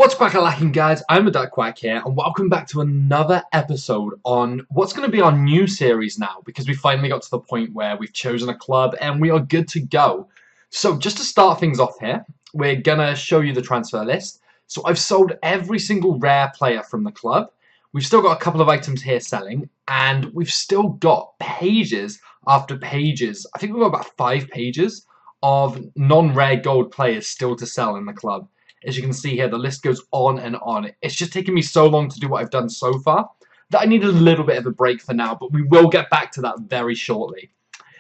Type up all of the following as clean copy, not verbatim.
What's quack-a-lacking, guys? I'm the Duck Quack here, and welcome back to another episode on what's going to be our new series now, because we finally got to the point where we've chosen a club and we are good to go. So just to start things off here, we're going to show you the transfer list. So I've sold every single rare player from the club. We've still got a couple of items here selling, and we've still got pages after pages. I think we've got about 5 pages of non-rare gold players still to sell in the club. As you can see here, the list goes on and on. It's just taken me so long to do what I've done so far that I need a little bit of a break for now, but we will get back to that very shortly.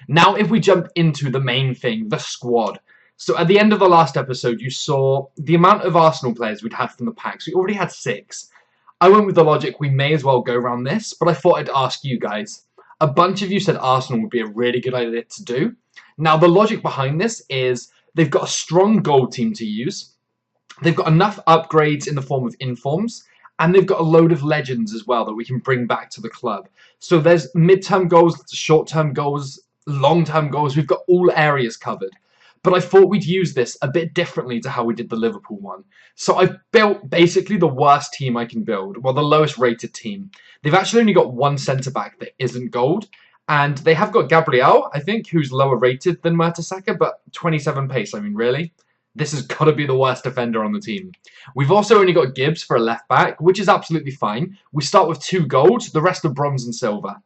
Now, if we jump into the main thing, the squad. So at the end of the last episode, you saw the amount of Arsenal players we'd had from the packs. We already had 6. I went with the logic we may as well go around this, but I thought I'd ask you guys. A bunch of you said Arsenal would be a really good idea to do. Now, the logic behind this is they've got a strong gold team to use. They've got enough upgrades in the form of informs, and they've got a load of legends as well that we can bring back to the club. So there's mid-term goals, short-term goals, long-term goals. We've got all areas covered. But I thought we'd use this a bit differently to how we did the Liverpool one. So I've built basically the worst team I can build, well, the lowest rated team. They've actually only got one centre-back that isn't gold, and they have got Gabriel, I think, who's lower rated than Mertesacker, but 27 pace, I mean, really? This has got to be the worst defender on the team. We've also only got Gibbs for a left back, which is absolutely fine. We start with 2 gold, the rest are bronze and silver.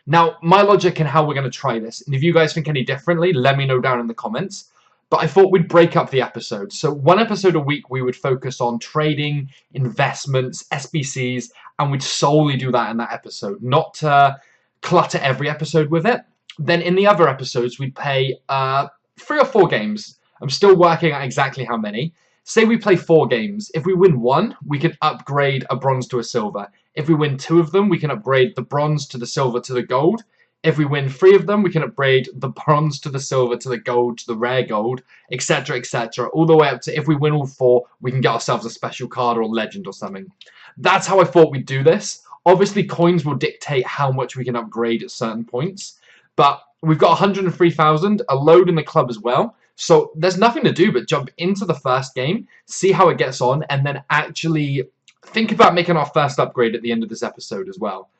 Now, my logic and how we're going to try this, and if you guys think any differently, let me know down in the comments. But I thought we'd break up the episode. So 1 episode a week, we would focus on trading, investments, SBCs, and we'd solely do that in that episode, not to clutter every episode with it. Then in the other episodes, we'd play 3 or 4 games. I'm still working out exactly how many. Say we play 4 games. If we win 1, we can upgrade a bronze to a silver. If we win 2 of them, we can upgrade the bronze to the silver to the gold. If we win 3 of them, we can upgrade the bronze to the silver to the gold to the rare gold, etc, etc. All the way up to if we win all 4, we can get ourselves a special card or a legend or something. That's how I thought we'd do this. Obviously, coins will dictate how much we can upgrade at certain points. But we've got 103,000, a load in the club as well. So there's nothing to do but jump into the first game, see how it gets on, and then actually think about making our first upgrade at the end of this episode as well.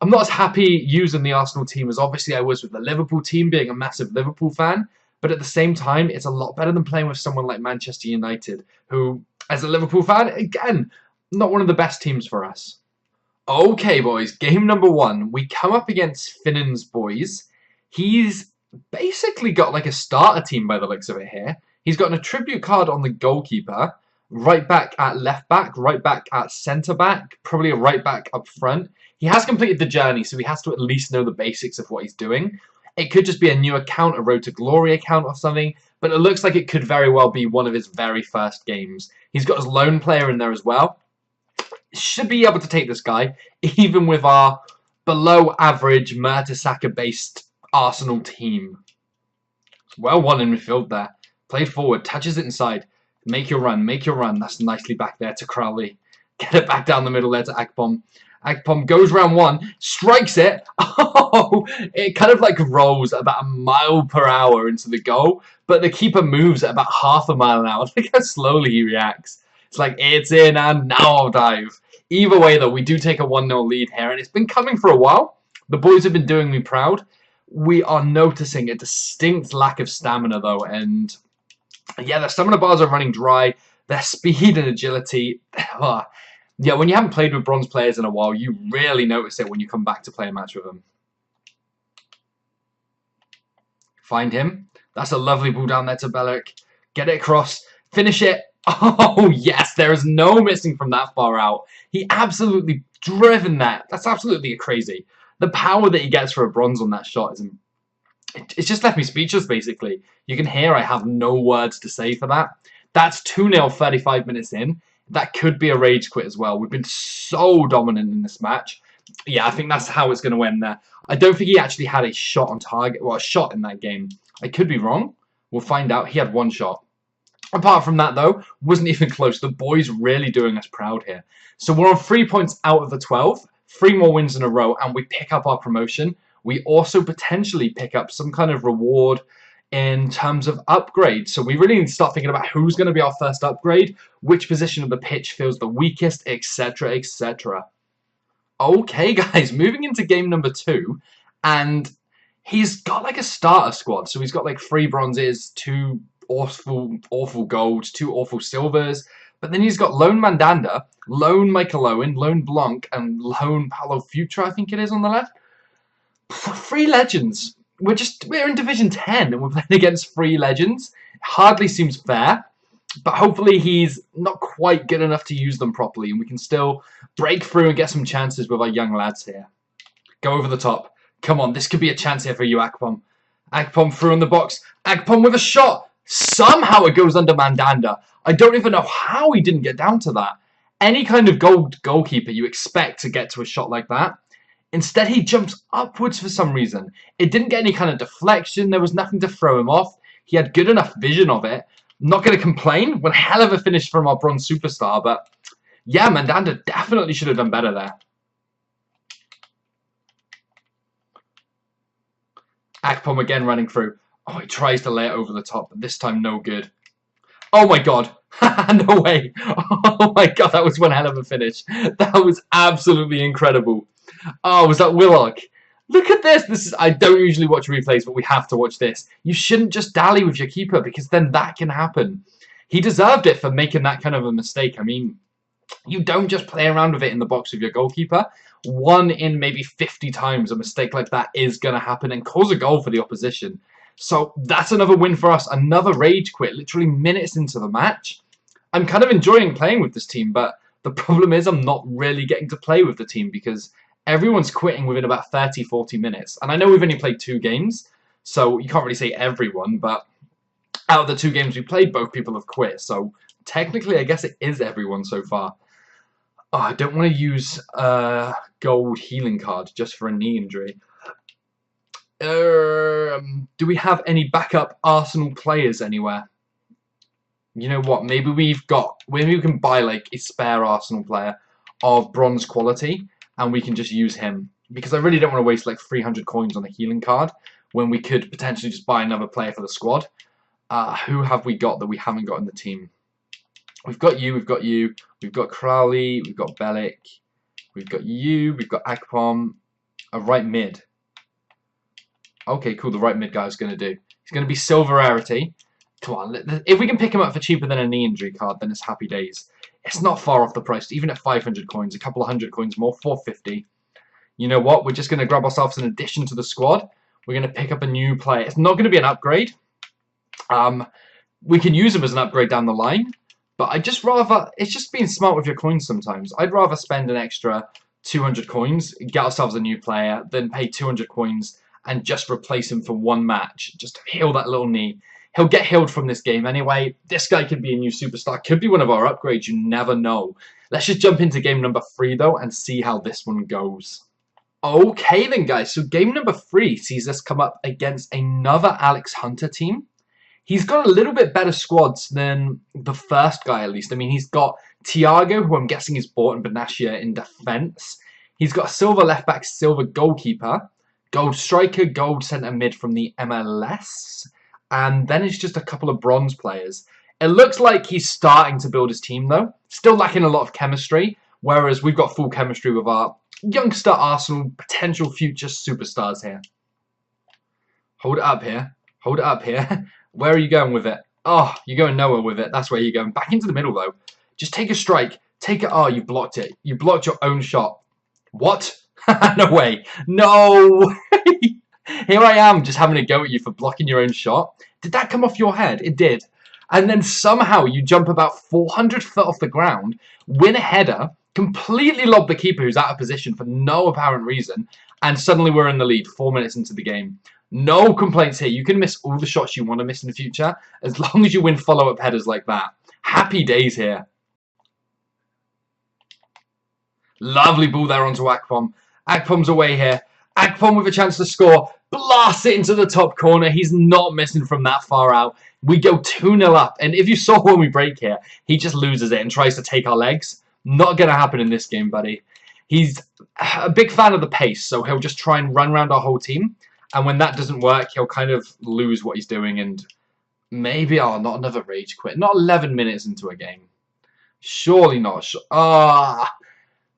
I'm not as happy using the Arsenal team as obviously I was with the Liverpool team, being a massive Liverpool fan, but at the same time, it's a lot better than playing with someone like Manchester United, who, as a Liverpool fan, again, not one of the best teams for us. Okay, boys, game number 1. We come up against Finnan's boys. He's basically got like a starter team by the looks of it here. He's got an attribute card on the goalkeeper, right back at left back, right back at centre back, probably a right back up front. He has completed the journey, so he has to at least know the basics of what he's doing. It could just be a new account, a Road to Glory account or something, but it looks like it could very well be one of his very first games. He's got his lone player in there as well. Should be able to take this guy, even with our below average Mertesacker based Arsenal team. Well won in midfield there. Play forward, touches it inside. Make your run, make your run. That's nicely back there to Crowley. Get it back down the middle there to Akpom. Akpom goes round 1, strikes it. Oh, it kind of like rolls at about 1 mile per hour into the goal, but the keeper moves at about half a mile an hour. Look how slowly he reacts. It's like, it's in and now I'll dive. Either way though, we do take a 1-0 lead here, and it's been coming for a while. The boys have been doing me proud. We are noticing a distinct lack of stamina though, and yeah, their stamina bars are running dry. Their speed and agility, yeah, when you haven't played with bronze players in a while, you really notice it when you come back to play a match with them. Find him. That's a lovely ball down there to Bellerik. Get it across. Finish it. Oh, yes, there is no missing from that far out. He absolutely driven that. That's absolutely crazy. The power that he gets for a bronze on that shot is... It's just left me speechless, basically. You can hear I have no words to say for that. That's 2-0 35 minutes in. That could be a rage quit as well. We've been so dominant in this match. Yeah, I think that's how it's going to end there. I don't think he actually had a shot on target. Well, a shot in that game. I could be wrong. We'll find out. He had 1 shot. Apart from that, though, wasn't even close. The boys really doing us proud here. So we're on 3 points out of the 12. 3 more wins in a row, and we pick up our promotion. We also potentially pick up some kind of reward in terms of upgrades. So we really need to start thinking about who's going to be our first upgrade, which position of the pitch feels the weakest, etc., etc. Okay, guys, moving into game number 2, and he's got like a starter squad. So he's got like 3 bronzes, 2 awful golds, 2 awful silvers. But then he's got Lone Mandanda, Lone Michael Owen, Lone Blanc, and Lone Paulo Futra, I think it is, on the left. 3 legends. We're in Division 10 and we're playing against 3 legends. Hardly seems fair, but hopefully he's not quite good enough to use them properly and we can still break through and get some chances with our young lads here. Go over the top. Come on, this could be a chance here for you, Akpom. Akpom through in the box. Akpom with a shot. Somehow it goes under Mandanda. I don't even know how he didn't get down to that. Any kind of goalkeeper you expect to get to a shot like that. Instead, he jumps upwards for some reason. It didn't get any kind of deflection. There was nothing to throw him off. He had good enough vision of it. I'm not going to complain. One hell of a finish from our bronze superstar. But yeah, Mandanda definitely should have done better there. Akpom again running through. Oh, he tries to lay it over the top, but this time no good. Oh my god. No way. Oh my god, that was one hell of a finish. That was absolutely incredible. Oh, was that Willock? Look at this. I don't usually watch replays, but we have to watch this. You shouldn't just dally with your keeper because then that can happen. He deserved it for making that kind of a mistake. I mean, you don't just play around with it in the box with your goalkeeper. 1 in maybe 50 times a mistake like that is going to happen and cause a goal for the opposition. So that's another win for us. Another rage quit, literally minutes into the match. I'm kind of enjoying playing with this team, but the problem is I'm not really getting to play with the team because everyone's quitting within about 30, 40 minutes. And I know we've only played 2 games, so you can't really say everyone, but out of the 2 games we played, both people have quit. So technically, I guess it is everyone so far. Oh, I don't want to use a gold healing card just for a knee injury. Do we have any backup Arsenal players anywhere? You know what? Maybe we can buy like a spare Arsenal player of bronze quality and we can just use him. Because I really don't want to waste like 300 coins on a healing card when we could potentially just buy another player for the squad. Who have we got that we haven't got in the team? We've got you, we've got Crowley, we've got Bellic, we've got you, we've got Akpom, a right mid. Okay, cool, the right mid guy is going to do. He's going to be silver rarity. Come on, if we can pick him up for cheaper than a knee injury card, then it's happy days. It's not far off the price, even at 500 coins, a couple of 100 coins more, 450. You know what, we're just going to grab ourselves an addition to the squad. We're going to pick up a new player. It's not going to be an upgrade. We can use him as an upgrade down the line. But I just rather, it's just being smart with your coins sometimes. I'd rather spend an extra 200 coins, get ourselves a new player, than pay 200 coins and just replace him for 1 match. Just to heal that little knee. He'll get healed from this game anyway. This guy could be a new superstar. Could be one of our upgrades. You never know. Let's just jump into game number 3 though and see how this one goes. Okay then guys, so game number 3 sees us come up against another Alex Hunter team. He's got a little bit better squads than the first guy, at least. I mean, he's got Thiago, who I'm guessing is bought in Benatia in defence. He's got a silver left-back, silver goalkeeper, gold striker, gold centre mid from the MLS. And then it's just a couple of bronze players. It looks like he's starting to build his team, though. Still lacking a lot of chemistry, whereas we've got full chemistry with our youngster Arsenal potential future superstars here. Hold it up here. Hold it up here. Where are you going with it? Oh, you're going nowhere with it. That's where you're going. Back into the middle, though. Just take a strike. Take it. Oh, you blocked it. You blocked your own shot. What? No way. No. Here I am just having a go at you for blocking your own shot. Did that come off your head? It did. And then somehow you jump about 400 foot off the ground, win a header, completely lob the keeper who's out of position for no apparent reason, and suddenly we're in the lead 4 minutes into the game. No complaints here. You can miss all the shots you want to miss in the future as long as you win follow-up headers like that. Happy days here. Lovely ball there onto Akpom. Akpom's away here. Akpom with a chance to score. Blasts it into the top corner. He's not missing from that far out. We go 2-0 up. And if you saw when we break here, he just loses it and tries to take our legs. Not going to happen in this game, buddy. He's a big fan of the pace, so he'll just try and run around our whole team. And when that doesn't work, he'll kind of lose what he's doing and maybe, oh, not another rage quit. Not 11 minutes into a game. Surely not.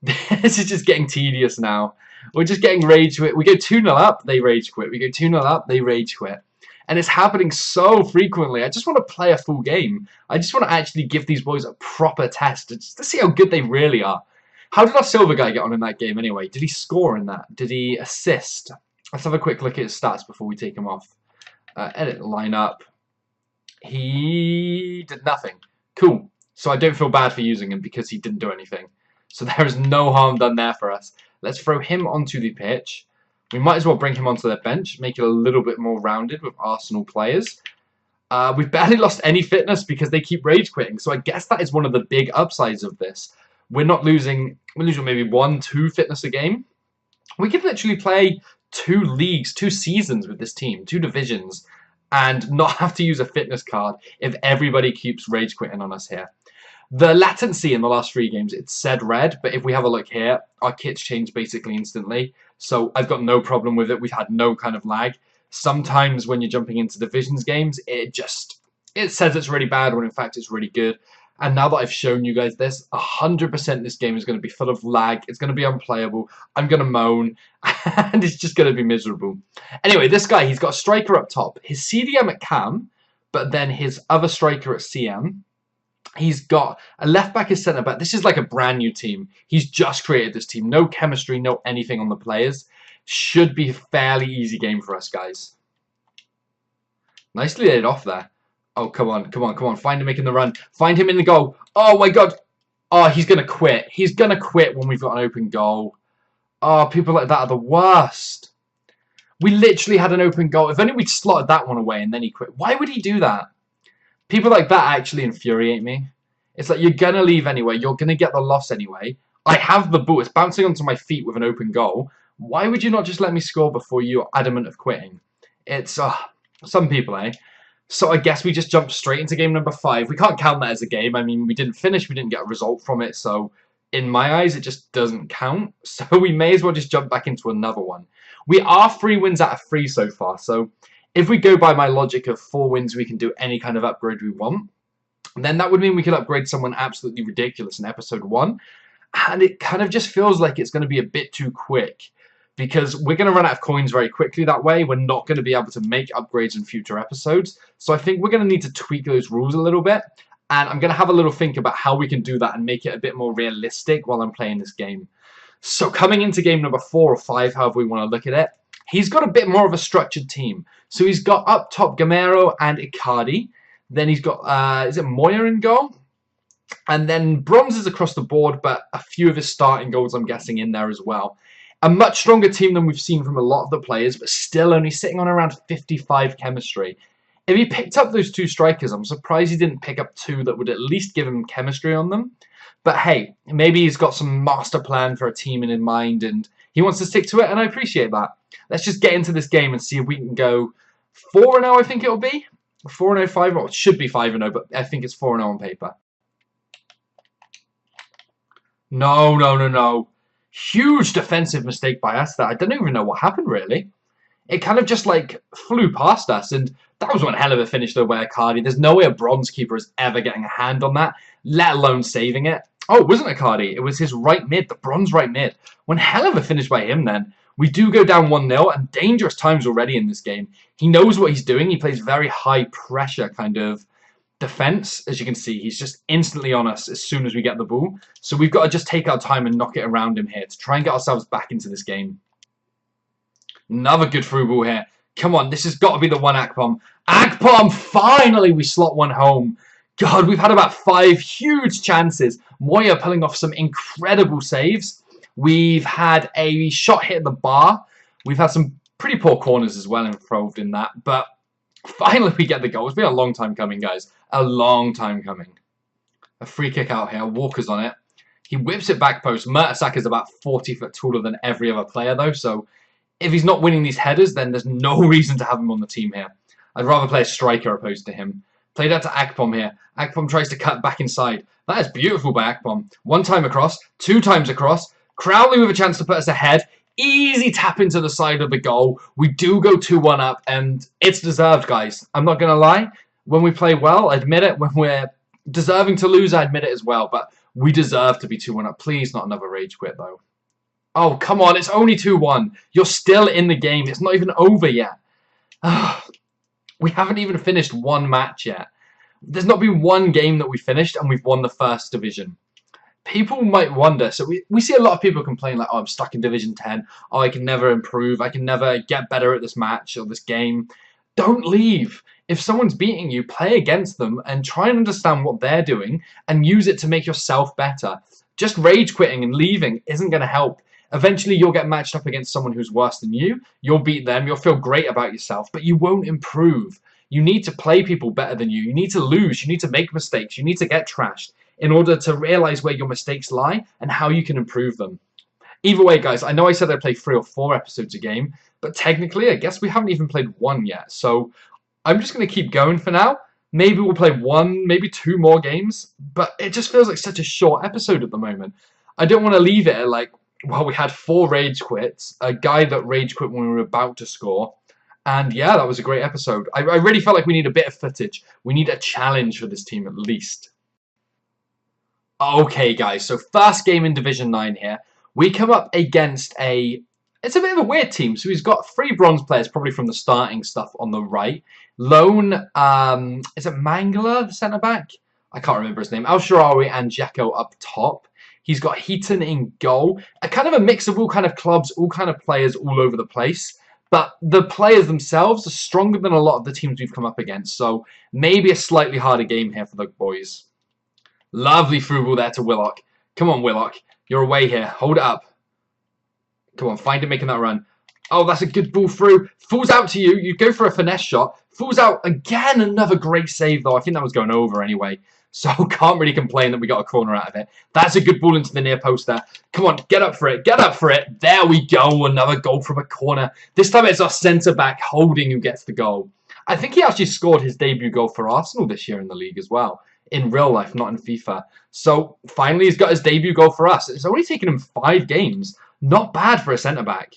This is just getting tedious now. We're just getting rage quit. We go 2-0 up, they rage quit. We go 2-0 up, they rage quit. And it's happening so frequently. I just want to play a full game. I just want to actually give these boys a proper test just to see how good they really are. How did our silver guy get on in that game anyway? Did he score in that? Did he assist? Let's have a quick look at his stats before we take him off. Edit lineup. He did nothing. Cool. So I don't feel bad for using him because he didn't do anything. So there is no harm done there for us. Let's throw him onto the pitch. We might as well bring him onto the bench, make it a little bit more rounded with Arsenal players. We've barely lost any fitness because they keep rage quitting. So I guess that is one of the big upsides of this. We're not losing, we're losing maybe 1-2 fitness a game. We could literally play 2 leagues, 2 seasons with this team, 2 divisions, and not have to use a fitness card if everybody keeps rage quitting on us here. The latency in the last 3 games, it said red, but if we have a look here, our kit's changed basically instantly. So I've got no problem with it. We've had no kind of lag. Sometimes when you're jumping into divisions games, it says it's really bad when in fact it's really good. And now that I've shown you guys this, 100% this game is going to be full of lag. It's going to be unplayable. I'm going to moan. And it's just going to be miserable. Anyway, this guy, he's got a striker up top. His CDM at Cam, but then his other striker at CM. He's got a left back as centre back. This is like a brand new team. He's just created this team. No chemistry, no anything on the players. Should be a fairly easy game for us, guys. Nicely laid off there. Oh, come on, come on, come on. Find him making the run. Find him in the goal. Oh, my God. Oh, he's going to quit. He's going to quit when we've got an open goal. Oh, people like that are the worst. We literally had an open goal. If only we'd slotted that one away and then he quit. Why would he do that? People like that actually infuriate me. It's like, you're going to leave anyway. You're going to get the loss anyway. I have the ball. It's bouncing onto my feet with an open goal. Why would you not just let me score before you're adamant of quitting? It's, some people, eh? So I guess we just jumped straight into game number 5. We can't count that as a game. I mean, we didn't finish. We didn't get a result from it. So in my eyes, it just doesn't count. So we may as well just jump back into another one. We are 3 wins out of 3 so far. So if we go by my logic of 4 wins, we can do any kind of upgrade we want. Then that would mean we could upgrade someone absolutely ridiculous in episode 1. And it kind of just feels like it's going to be a bit too quick. Because we're going to run out of coins very quickly that way. We're not going to be able to make upgrades in future episodes. So I think we're going to need to tweak those rules a little bit. And I'm going to have a little think about how we can do that and make it a bit more realistic while I'm playing this game. So coming into game number 4 or 5, however we want to look at it, he's got a bit more of a structured team. So he's got up top Gamero and Icardi. Then he's got, is it Moya in goal? And then bronzes across the board, but a few of his starting goals I'm guessing in there as well. A much stronger team than we've seen from a lot of the players, but still only sitting on around 55 chemistry. If he picked up those 2 strikers, I'm surprised he didn't pick up 2 that would at least give him chemistry on them. But hey, maybe he's got some master plan for a team in mind and he wants to stick to it, and I appreciate that. Let's just get into this game and see if we can go 4-0, I think it'll be. 4-0, 5-0. Well, it should be 5-0, but I think it's 4-0 on paper. No, no, no, no. Huge defensive mistake by us there. I don't even know what happened, really. It kind of just, like, flew past us, and that was one hell of a finish, though, by Icardi. There's no way a bronze keeper is ever getting a hand on that, let alone saving it. Oh, it wasn't Icardi. It was his right mid, the bronze right mid. One hell of a finish by him, then. We do go down 1-0, and dangerous times already in this game. He knows what he's doing. He plays very high-pressure kind of defense. As you can see, he's just instantly on us as soon as we get the ball. So we've got to just take our time and knock it around him here to try and get ourselves back into this game. Another good through ball here. Come on, this has got to be the one Akpom. Akpom, finally we slot one home. God, we've had about 5 huge chances. Moya pulling off some incredible saves. We've had a shot hit at the bar. We've had some pretty poor corners as well involved in that. But finally we get the goal. It's been a long time coming, guys. A long time coming. A free kick out here. Walker's on it. He whips it back post. Mertesacker is about 40 foot taller than every other player, though. So if he's not winning these headers, then there's no reason to have him on the team here. I'd rather play a striker opposed to him. Played out to Akpom here. Akpom tries to cut back inside. That is beautiful by Akpom. 1 time across. 2 times across. Crowley with a chance to put us ahead. easy tap into the side of the goal. We do go 2-1 up, and it's deserved, guys. I'm not going to lie. When we play well, I admit it. When we're deserving to lose, I admit it as well. But we deserve to be 2-1 up. Please, not another rage quit, though. Oh, come on. It's only 2-1. You're still in the game. It's not even over yet. We haven't even finished one match yet. There's not been one game that we finished, and we've won the first division. People might wonder, so we see a lot of people complain like, oh, I'm stuck in Division 10. Oh, I can never improve. I can never get better at this match or this game. Don't leave. If someone's beating you, play against them and try and understand what they're doing and use it to make yourself better. Just rage quitting and leaving isn't going to help. Eventually, you'll get matched up against someone who's worse than you. You'll beat them. You'll feel great about yourself, but you won't improve. You need to play people better than you. You need to lose. You need to make mistakes. You need to get trashed in order to realize where your mistakes lie and how you can improve them. Either way, guys, I know I said I'd play 3 or 4 episodes a game, but technically, I guess we haven't even played 1 yet. So I'm just going to keep going for now. Maybe we'll play 1, maybe 2 more games, but it just feels like such a short episode at the moment. I don't want to leave it at like, well, we had 4 rage quits, a guy that rage quit when we were about to score, and yeah, that was a great episode. I really felt like we need a bit of footage. We need a challenge for this team at least. Okay, guys, so first game in Division 9 here. We come up against it's a bit of a weird team. So he's got 3 bronze players, probably from the starting stuff on the right. Lone, is it Mangala, the centre-back? I can't remember his name. Al-Sharawi and Dzeko up top. He's got Heaton in goal. A kind of a mix of all kind of clubs, all kind of players all over the place. But the players themselves are stronger than a lot of the teams we've come up against. So maybe a slightly harder game here for the boys. Lovely through ball there to Willock. Come on, Willock. You're away here. Hold it up. Come on, find him making that run. Oh, that's a good ball through. Falls out to you. You go for a finesse shot. Falls out again. Another great save, though. I think that was going over anyway. So can't really complain that we got a corner out of it. That's a good ball into the near post there. Come on, get up for it. Get up for it. There we go. Another goal from a corner. This time it's our centre-back Holding who gets the goal. I think he actually scored his debut goal for Arsenal this year in the league as well. In real life, not in FIFA. So finally he's got his debut goal for us. It's only taken him 5 games. Not bad for a centre-back.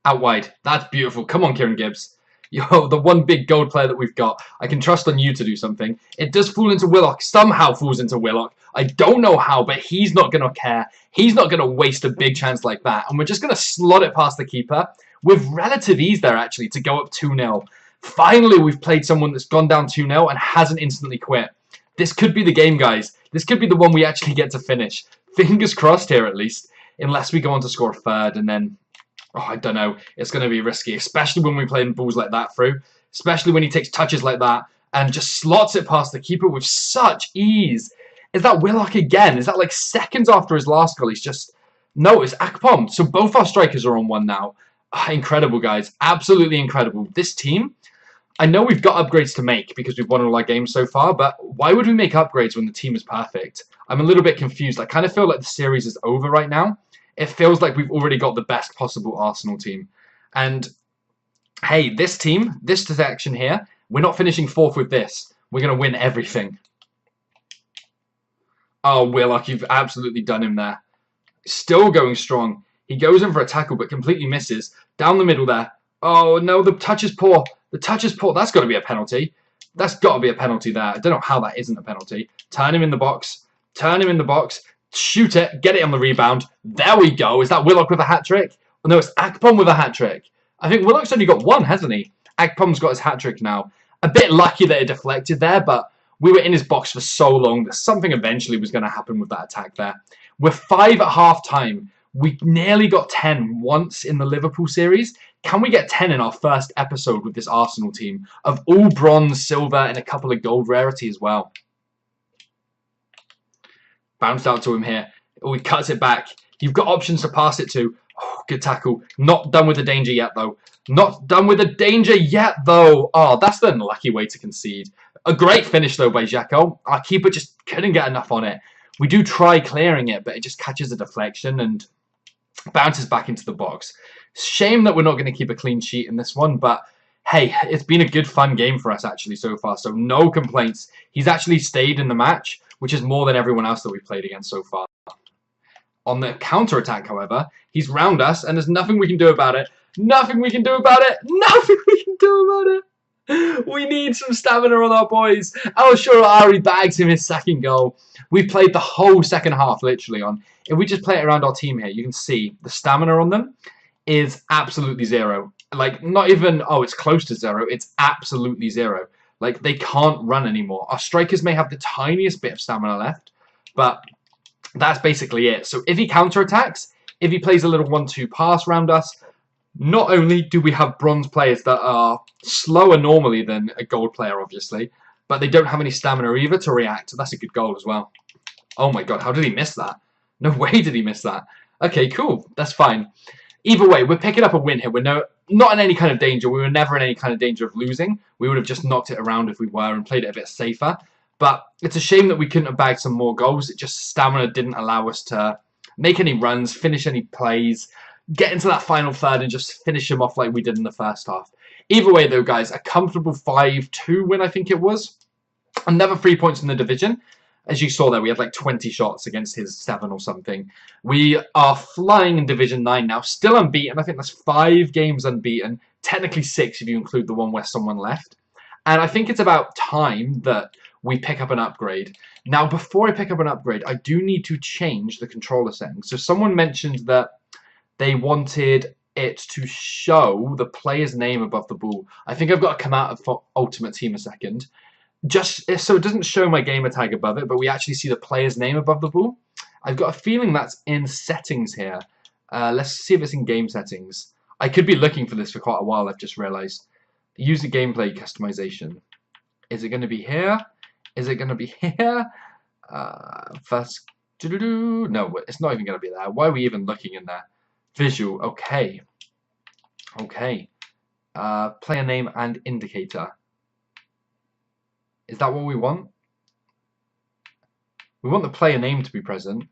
Out wide. That's beautiful. Come on, Kieran Gibbs. Yo, the one big gold player that we've got. I can trust on you to do something. It does fall into Willock. Somehow falls into Willock. I don't know how, but he's not going to care. He's not going to waste a big chance like that. And we're just going to slot it past the keeper with relative ease there, actually, to go up 2-0. Finally, we've played someone that's gone down 2-0 and hasn't instantly quit. This could be the game, guys. This could be the one we actually get to finish. Fingers crossed here, at least. Unless we go on to score a third, and then, oh, I don't know. It's going to be risky, especially when we play balls like that through. Especially when he takes touches like that and just slots it past the keeper with such ease. Is that Willock again? Is that like seconds after his last goal? He's just... No, it's Akpom. So both our strikers are on 1 now. Oh, incredible, guys. Absolutely incredible. This team... I know we've got upgrades to make because we've won all our games so far, but why would we make upgrades when the team is perfect? I'm a little bit confused. I kind of feel like the series is over right now. It feels like we've already got the best possible Arsenal team. And, hey, this team, this section here, we're not finishing 4th with this. We're going to win everything. Oh, Willock, you've absolutely done him there. Still going strong. He goes in for a tackle but completely misses. Down the middle there. Oh, no, the touch is poor. The touch is poor. That's got to be a penalty. That's got to be a penalty there. I don't know how that isn't a penalty. Turn him in the box. Turn him in the box. Shoot it. Get it on the rebound. There we go. Is that Willock with a hat-trick? Oh, no, it's Akpom with a hat-trick. I think Willock's only got 1, hasn't he? Akpom's got his hat-trick now. A bit lucky that it deflected there, but we were in his box for so long that something eventually was going to happen with that attack there. We're 5 at half-time. We nearly got 10 once in the Liverpool series. Can we get 10 in our first episode with this Arsenal team of all bronze, silver, and a couple of gold rarity as well? Bounced out to him here. Oh, he cuts it back. You've got options to pass it to. Oh, good tackle. Not done with the danger yet, though. Not done with the danger yet, though. Oh, that's the unlucky way to concede. A great finish, though, by Dzeko. Our keeper just couldn't get enough on it. We do try clearing it, but it just catches a deflection and bounces back into the box. Shame that we're not going to keep a clean sheet in this one, but hey, it's been a good, fun game for us actually so far, so no complaints. He's actually stayed in the match, which is more than everyone else that we've played against so far. On the counter-attack, however, he's round us, and there's nothing we can do about it. Nothing we can do about it. Nothing we can do about it. We need some stamina on our boys. El Shaarawy bags him his second goal. We've played the whole second half, literally, on. If we just play it around our team here, you can see the stamina on them is absolutely zero. Like, not even, oh, it's close to zero. It's absolutely zero. Like, they can't run anymore. Our strikers may have the tiniest bit of stamina left, but that's basically it. So if he counterattacks, if he plays a little 1-2 pass around us, not only do we have bronze players that are slower normally than a gold player, obviously, but they don't have any stamina either to react. That's a good goal as well. Oh my god, how did he miss that? No way did he miss that. Okay, cool. That's fine. Either way, we're picking up a win here. We're not in any kind of danger. We were never in any kind of danger of losing. We would have just knocked it around if we were and played it a bit safer. But it's a shame that we couldn't have bagged some more goals. It just stamina didn't allow us to make any runs, finish any plays, get into that final third and just finish them off like we did in the first half. Either way, though, guys, a comfortable 5-2 win, I think it was. Another 3 points in the division. As you saw there, we had like 20 shots against his 7 or something. We are flying in Division 9 now, still unbeaten. I think that's 5 games unbeaten. Technically 6 if you include the one where someone left. And I think it's about time that we pick up an upgrade. Now, before I pick up an upgrade, I do need to change the controller settings. So someone mentioned that they wanted it to show the player's name above the ball. I think I've got to come out of Ultimate Team a second. Just so it doesn't show my gamer tag above it, but we actually see the player's name above the ball. I've got a feeling that's in settings here. Let's see if it's in game settings. I could be looking for this for quite a while, I've just realized. User gameplay customization. Is it going to be here? Is it going to be here? First, no, it's not even going to be there. Why are we even looking in there? Visual, okay. Okay. Player name and indicator. Is that what we want? We want the player name to be present.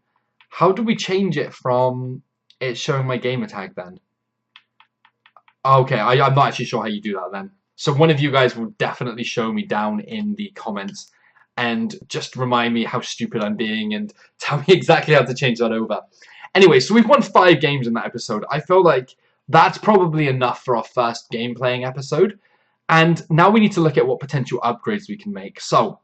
How do we change it from it showing my gamer tag then? Okay, I'm not actually sure how you do that then. So one of you guys will definitely show me down in the comments and just remind me how stupid I'm being and tell me exactly how to change that over. Anyway, so we've won 5 games in that episode. I feel like that's probably enough for our first game playing episode. And now we need to look at what potential upgrades we can make. So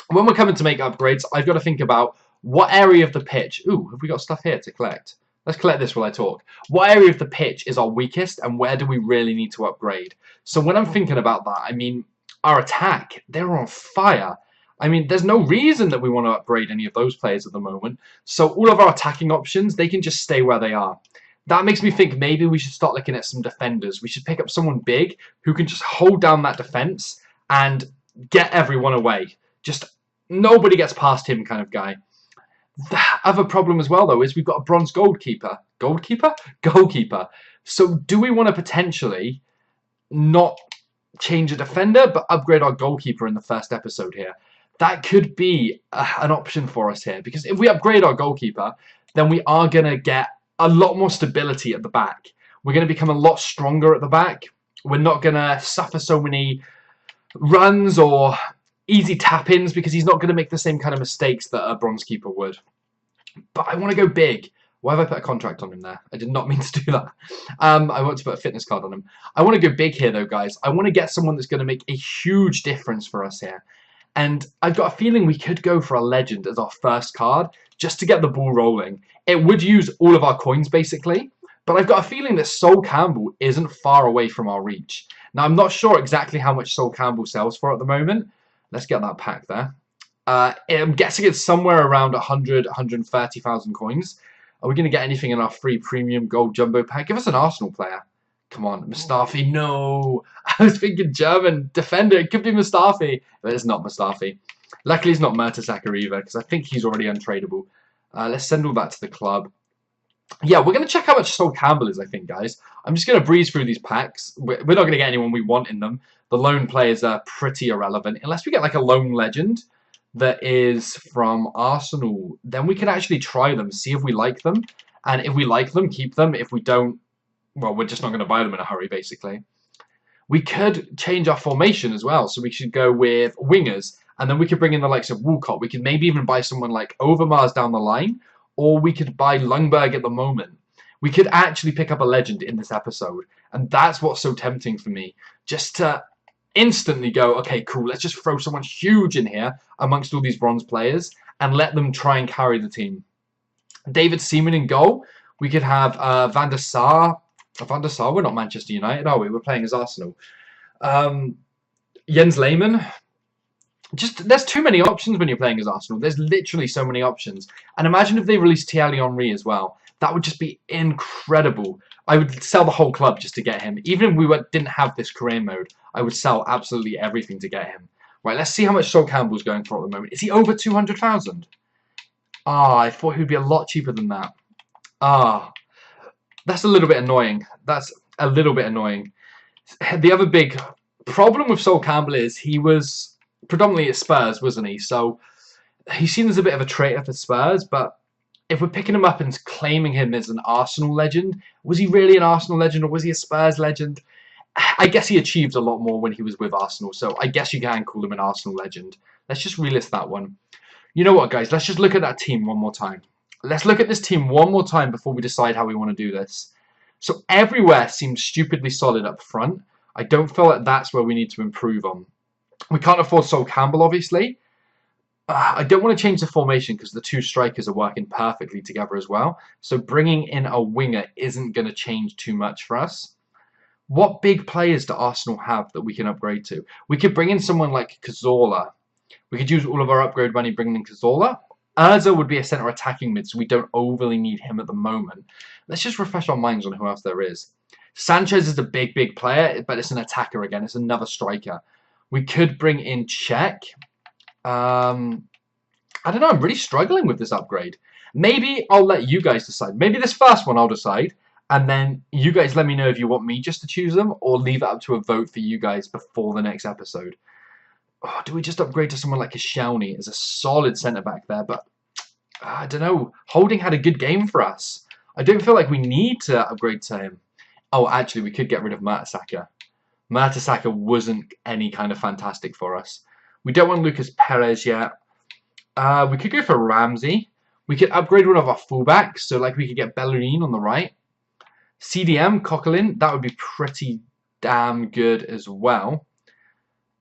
when we're coming to make upgrades, I've got to think about what area of the pitch. Ooh, have we got stuff here to collect? Let's collect this while I talk. What area of the pitch is our weakest and where do we really need to upgrade? So when I'm thinking about that, I mean, our attack, they're on fire. I mean, there's no reason that we want to upgrade any of those players at the moment. So all of our attacking options, they can just stay where they are. That makes me think maybe we should start looking at some defenders. We should pick up someone big who can just hold down that defense and get everyone away. Just nobody gets past him kind of guy. The other problem as well, though, is we've got a bronze goalkeeper. Goalkeeper? Goalkeeper. So do we want to potentially not change a defender, but upgrade our goalkeeper in the first episode here? That could be an option for us here. Because if we upgrade our goalkeeper, then we are going to get a lot more stability at the back. We're going to become a lot stronger at the back. We're not going to suffer so many runs or easy tap-ins because he's not going to make the same kind of mistakes that a bronze keeper would. But I want to go big. Why have I put a contract on him there? I did not mean to do that. I want to put a fitness card on him. I want to go big here, though, guys. I want to get someone that's going to make a huge difference for us here. And I've got a feeling we could go for a legend as our first card just to get the ball rolling. It would use all of our coins, basically. But I've got a feeling that Sol Campbell isn't far away from our reach. Now, I'm not sure exactly how much Sol Campbell sells for at the moment. Let's get that pack there. I'm guessing it's somewhere around 100, 130,000 coins. Are we going to get anything in our free premium gold jumbo pack? Give us an Arsenal player. Come on, Mustafi. No. I was thinking German defender. It could be Mustafi. But it's not Mustafi. Luckily, it's not Mertesacker either, because I think he's already untradeable. Let's send all that to the club. Yeah, we're going to check how much Sol Campbell is, I think, guys. I'm just going to breeze through these packs. We're not going to get anyone we want in them. The lone players are pretty irrelevant. Unless we get, like, a lone legend that is from Arsenal, then we can actually try them, see if we like them. And if we like them, keep them. If we don't, well, we're just not going to buy them in a hurry, basically. We could change our formation as well. So we should go with wingers. And then we could bring in the likes of Walcott. We could maybe even buy someone like Overmars down the line. or we could buy Ljungberg at the moment. We could actually pick up a legend in this episode, and that's what's so tempting for me. Just to instantly go, okay, cool, let's just throw someone huge in here amongst all these bronze players and let them try and carry the team. David Seaman in goal. We could have Van der Sar. Van der Sar, we're not Manchester United, are we? We're playing as Arsenal. Jens Lehmann. There's too many options when you're playing as Arsenal. There's literally so many options. And imagine if they released Thierry Henry as well. That would just be incredible. I would sell the whole club just to get him. Even if we didn't have this career mode, I would sell absolutely everything to get him. Right, let's see how much Sol Campbell's going for at the moment. Is he over 200,000? I thought he would be a lot cheaper than that. That's a little bit annoying. That's a little bit annoying. The other big problem with Sol Campbell is he was predominantly at Spurs, wasn't he? So he's seen as a bit of a traitor for Spurs, but if we're picking him up and claiming him as an Arsenal legend, was he really an Arsenal legend or was he a Spurs legend? I guess he achieved a lot more when he was with Arsenal, so I guess you can call him an Arsenal legend. Let's just relist that one. You know what, guys? Let's just look at that team one more time. Let's look at this team one more time before we decide how we want to do this. So everywhere seems stupidly solid up front. I don't feel like that's where we need to improve on. We can't afford Sol Campbell, obviously. I don't want to change the formation because the two strikers are working perfectly together as well. So bringing in a winger isn't going to change too much for us. What big players do Arsenal have that we can upgrade to? We could bring in someone like Cazorla. We could use all of our upgrade money bringing in Cazorla. Urza would be a centre attacking mid, so we don't overly need him at the moment. Let's just refresh our minds on who else there is. Sanchez is a big player, but it's an attacker again. It's another striker. We could bring in Czech. I don't know. I'm really struggling with this upgrade. Maybe I'll let you guys decide. Maybe this first one I'll decide. And then you guys let me know if you want me just to choose them or leave it up to a vote for you guys before the next episode. Oh, do we just upgrade to someone like Koscielny as a solid centre-back there? But I don't know. Holding had a good game for us. I don't feel like we need to upgrade to him. Oh, actually, we could get rid of Mertesacker. Mertesacker wasn't any kind of fantastic for us. We don't want Lucas Perez yet. We could go for Ramsey. We could upgrade one of our fullbacks. So, like, we could get Bellerin on the right. CDM, Coquelin, that would be pretty damn good as well.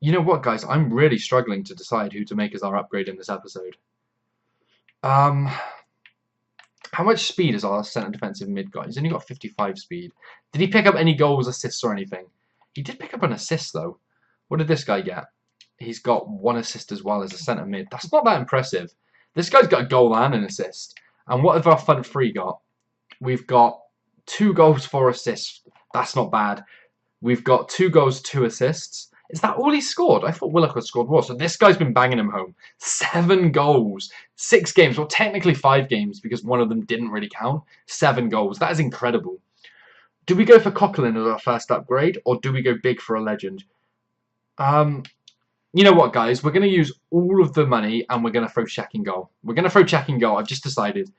You know what, guys? I'm really struggling to decide who to make as our upgrade in this episode. How much speed is our centre defensive mid got? He's only got 55 speed. Did he pick up any goals, assists, or anything? He did pick up an assist, though. What did this guy get? He's got 1 assist as well as a centre mid. That's not that impressive. This guy's got a goal and an assist. And what have our front three got? We've got 2 goals, 4 assists. That's not bad. We've got 2 goals, 2 assists. Is that all he scored? I thought Willock had scored more. So this guy's been banging him home. 7 goals. 6 games. Well, technically 5 games because one of them didn't really count. 7 goals. That is incredible. Do we go for Coquelin as our first upgrade? Or do we go big for a legend? You know what, guys? We're going to use all of the money and we're going to throw Czech in goal. We're going to throw Czech in goal. I've just decided.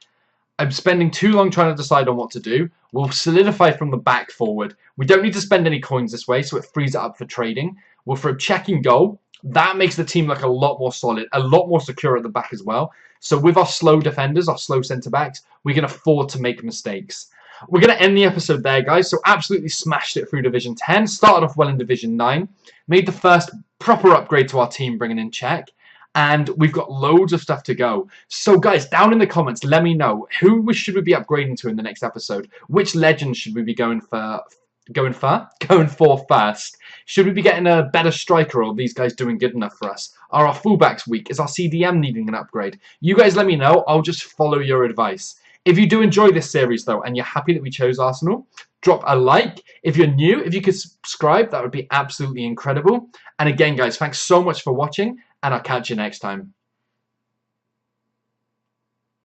I'm spending too long trying to decide on what to do. We'll solidify from the back forward. We don't need to spend any coins this way, so it frees it up for trading. We'll throw Czech in goal. That makes the team look a lot more solid, a lot more secure at the back as well. So with our slow defenders, our slow centre-backs, we can afford to make mistakes. We're going to end the episode there, guys. So absolutely smashed it through Division 10. Started off well in Division 9. Made the first proper upgrade to our team, bringing in Czech. And we've got loads of stuff to go. So, guys, down in the comments, let me know who should we be upgrading to in the next episode. Which legends should we be going for first? Should we be getting a better striker, or are these guys doing good enough for us? Are our fullbacks weak? Is our CDM needing an upgrade? You guys let me know. I'll just follow your advice. If you do enjoy this series, though, and you're happy that we chose Arsenal, drop a like. If you're new, if you could subscribe, that would be absolutely incredible. And again, guys, thanks so much for watching, and I'll catch you next time.